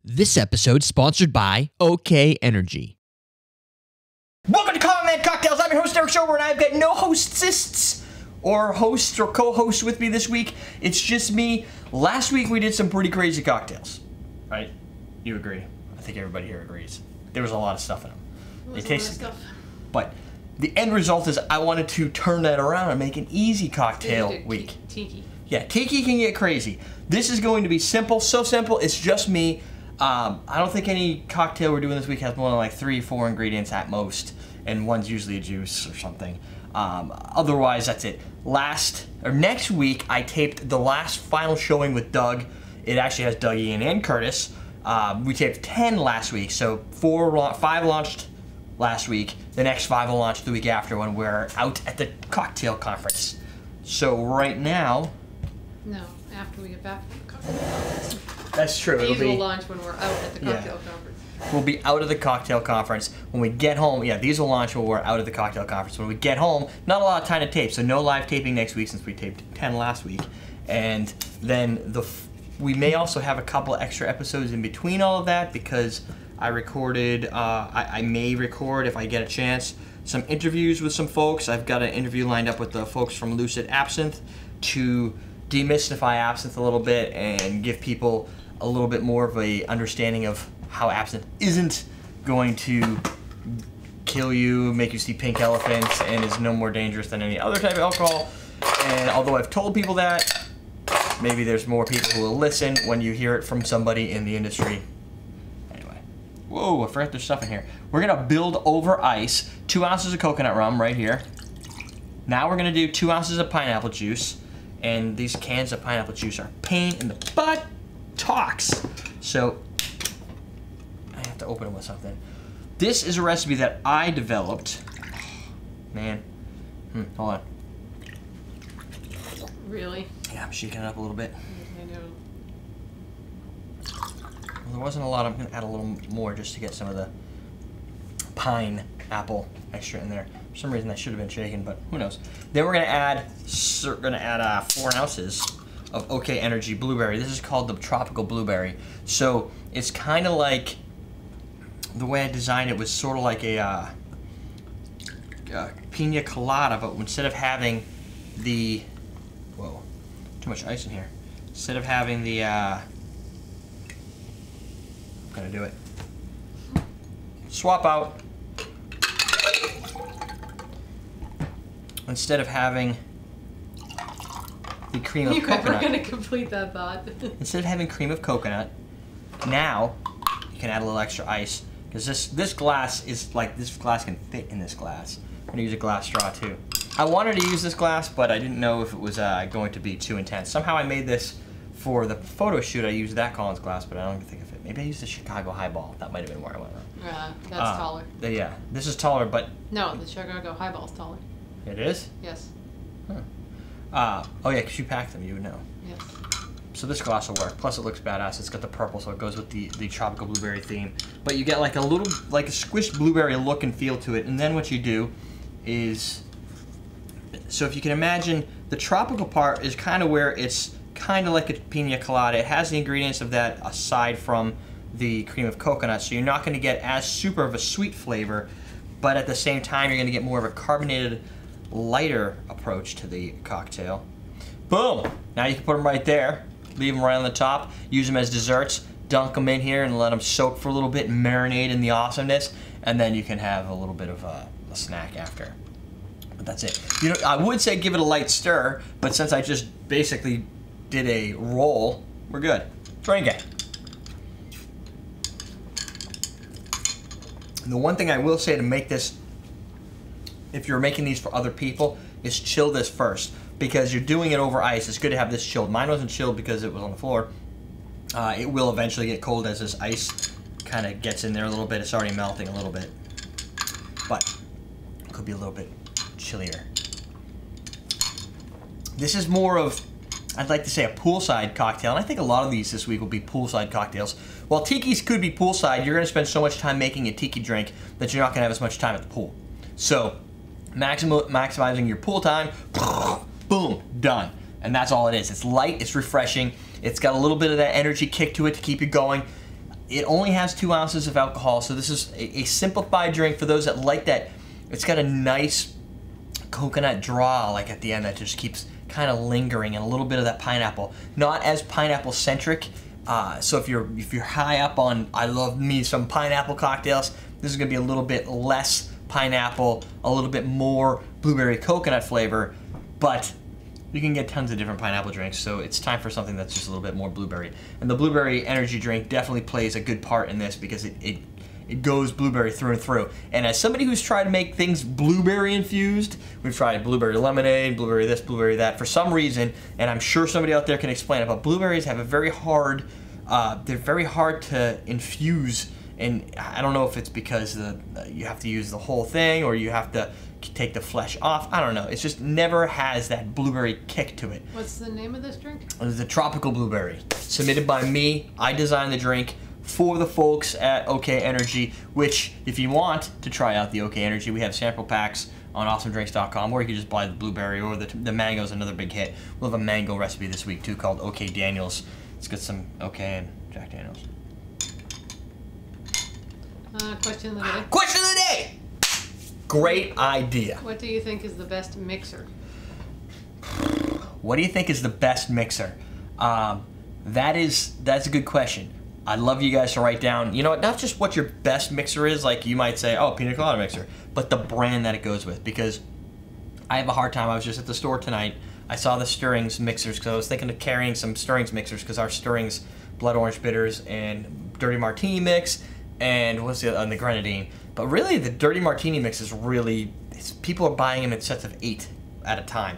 This episode sponsored by OK Energy. Welcome to Common Man Cocktails. I'm your host, Eric Schober, and I've got no hosts or hosts or co-hosts with me this week. It's just me. Last week we did some pretty crazy cocktails, right? You agree? I think everybody here agrees. There was a lot of stuff in them. They tasted good. But the end result is I wanted to turn that around and make an easy cocktail week. Tiki. Yeah, tiki can get crazy. This is going to be simple, so simple, it's just me. I don't think any cocktail we're doing this week has more than like 3-4 ingredients at most, and one's usually a juice or something. Otherwise, that's it. Next week, I taped the last final showing with Doug. It actually has Doug, Ian, and Curtis. We taped 10 last week, so 5 launched last week. The next 5 will launch the week after when we're out at the cocktail conference. So right now... No, after we get back from the cocktail conference. That's true. These will launch when we're out at the cocktail conference. We'll be out of the cocktail conference. When we get home, these will launch when we're out of the cocktail conference. When we get home, not a lot of time to tape, so no live taping next week since we taped 10 last week. And then we may also have a couple extra episodes in between all of that because I recorded, I may record if I get a chance, some interviews with some folks. I've got an interview lined up with the folks from Lucid Absinthe to demystify absinthe a little bit and give people a little bit more of a understanding of how absinthe isn't going to kill you, make you see pink elephants, and is no more dangerous than any other type of alcohol. And although I've told people that, maybe there's more people who will listen when you hear it from somebody in the industry. Anyway. Whoa, I forgot there's stuff in here. We're gonna build over ice 2 ounces of coconut rum right here. Now we're gonna do 2 ounces of pineapple juice. And these cans of pineapple juice are pain in the butt talks. So I have to open them with something. This is a recipe that I developed. Man, hold on. Really? Yeah, I'm shaking it up a little bit. I know. Well, there wasn't a lot. I'm gonna add a little more just to get some of the pineapple extra in there. For some reason, that should have been shaken, but who knows? Then we're gonna add 4 ounces of OK Energy blueberry. This is called the tropical blueberry. So it's kind of like, the way I designed it was sort of like a pina colada, but instead of having the, whoa, too much ice in here. Instead of having the, I'm gonna do it. Swap out. Instead of having the cream of coconut. You're never going to complete that thought. Instead of having cream of coconut, now you can add a little extra ice. Because this glass is like, this glass can fit in this glass. I'm going to use a glass straw too. I wanted to use this glass, but I didn't know if it was going to be too intense. Somehow I made this for the photo shoot. I used that Collins glass, but I don't think it fit. Maybe I used the Chicago Highball. That might have been where I went wrong. That's taller. Yeah, this is taller, but... No, the Chicago Highball's taller. It is? Yes. Huh. Oh yeah, because you packed them, you would know. Yes. So this glass will work. Plus it looks badass. It's got the purple, so it goes with the tropical blueberry theme. But you get like a little, like a squished blueberry look and feel to it. And then what you do is, so if you can imagine, the tropical part is kind of where it's kind of like a pina colada. It has the ingredients of that aside from the cream of coconut, so you're not going to get as super of a sweet flavor, but at the same time you're going to get more of a carbonated, lighter approach to the cocktail. Boom! Now you can put them right there, leave them right on the top, use them as desserts, dunk them in here and let them soak for a little bit and marinate in the awesomeness, and then you can have a little bit of a snack after. But that's it. You know, I would say give it a light stir, but since I just basically did a roll, we're good. Drink it. And the one thing I will say to make this, if you're making these for other people, is chill this first. Because you're doing it over ice, it's good to have this chilled. Mine wasn't chilled because it was on the floor. It will eventually get cold as this ice kind of gets in there a little bit. It's already melting a little bit. But it could be a little bit chillier. This is more of, I'd like to say, a poolside cocktail. And I think a lot of these this week will be poolside cocktails. While tiki's could be poolside, you're going to spend so much time making a tiki drink that you're not going to have as much time at the pool. So maximizing your pool time, boom, done. And that's all it is. It's light, it's refreshing, it's got a little bit of that energy kick to it to keep you going. It only has 2 ounces of alcohol, so this is a simplified drink for those that like that. It's got a nice coconut draw like at the end that just keeps kind of lingering, and a little bit of that pineapple. Not as pineapple centric. So if you're high up on I love me some pineapple cocktails, this is gonna be a little bit less pineapple, a little bit more blueberry coconut flavor, but you can get tons of different pineapple drinks, so it's time for something that's just a little bit more blueberry. And the blueberry energy drink definitely plays a good part in this because it goes blueberry through and through. And as somebody who's tried to make things blueberry infused, we've tried blueberry lemonade, blueberry this, blueberry that, for some reason, and I'm sure somebody out there can explain it, but blueberries have a very hard, they're very hard to infuse. And I don't know if it's because you have to use the whole thing or you have to take the flesh off. I don't know. It just never has that blueberry kick to it. What's the name of this drink? It's the Tropical Blueberry. Submitted by me. I designed the drink for the folks at OK Energy, which if you want to try out the OK Energy, we have sample packs on awesomedrinks.com, or you can just buy the blueberry, or the mango is another big hit. We'll have a mango recipe this week too called OK Daniels. It's got some OK and Jack Daniels. Question of the day. Question of the day! Great idea. What do you think is the best mixer? What do you think is the best mixer? That's a good question. I'd love you guys to write down, you know what, not just what your best mixer is, like you might say, oh, pina colada mixer, but the brand that it goes with, because I have a hard time. I was just at the store tonight. I saw the Stirrings mixers because I was thinking of carrying some Stirrings mixers because our Stirrings Blood Orange Bitters and Dirty Martini mix and what's the Grenadine. But really, the Dirty Martini mix is really, people are buying them in sets of 8 at a time.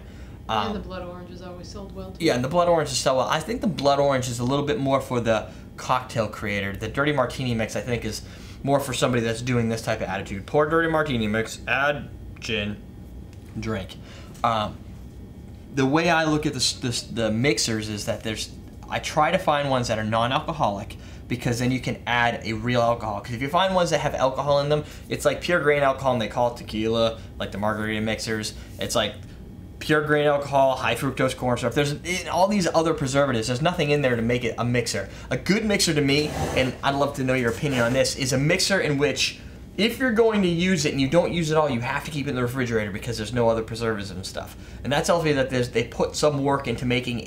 And the blood orange is always sold well too. Yeah, and the blood orange is so well. I think the blood orange is a little bit more for the cocktail creator. The Dirty Martini mix, I think, is more for somebody that's doing this type of attitude. Pour Dirty Martini mix, add gin, drink. The way I look at the mixers is that I try to find ones that are non-alcoholic, because then you can add a real alcohol. Because if you find ones that have alcohol in them, it's like pure grain alcohol, and they call it tequila, like the margarita mixers. It's like pure grain alcohol, high fructose corn syrup. There's all these other preservatives. There's nothing in there to make it a mixer. A good mixer to me, and I'd love to know your opinion on this, is a mixer in which if you're going to use it and you don't use it all, you have to keep it in the refrigerator because there's no other preservatives and stuff. And that tells me that they put some work into making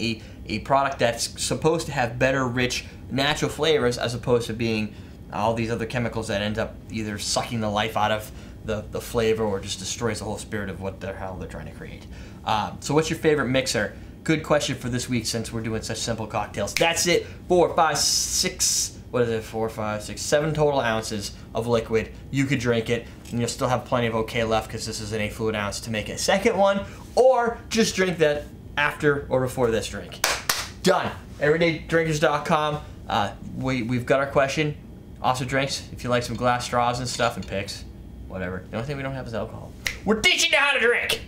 a product that's supposed to have better, rich, natural flavors as opposed to being all these other chemicals that end up either sucking the life out of the flavor or just destroys the whole spirit of what the hell they're trying to create. So what's your favorite mixer? Good question for this week since we're doing such simple cocktails. That's it. 4, 5, 6, what is it? 4, 5, 6, 7 total ounces of liquid. You could drink it, and you'll still have plenty of OK left because this is an 8 fluid ounce to make a second one, or just drink that after or before this drink. Done. EverydayDrinkers.com. We've got our question. Awesome drinks. If you like some glass straws and stuff and picks, whatever. The only thing we don't have is alcohol. We're teaching you how to drink.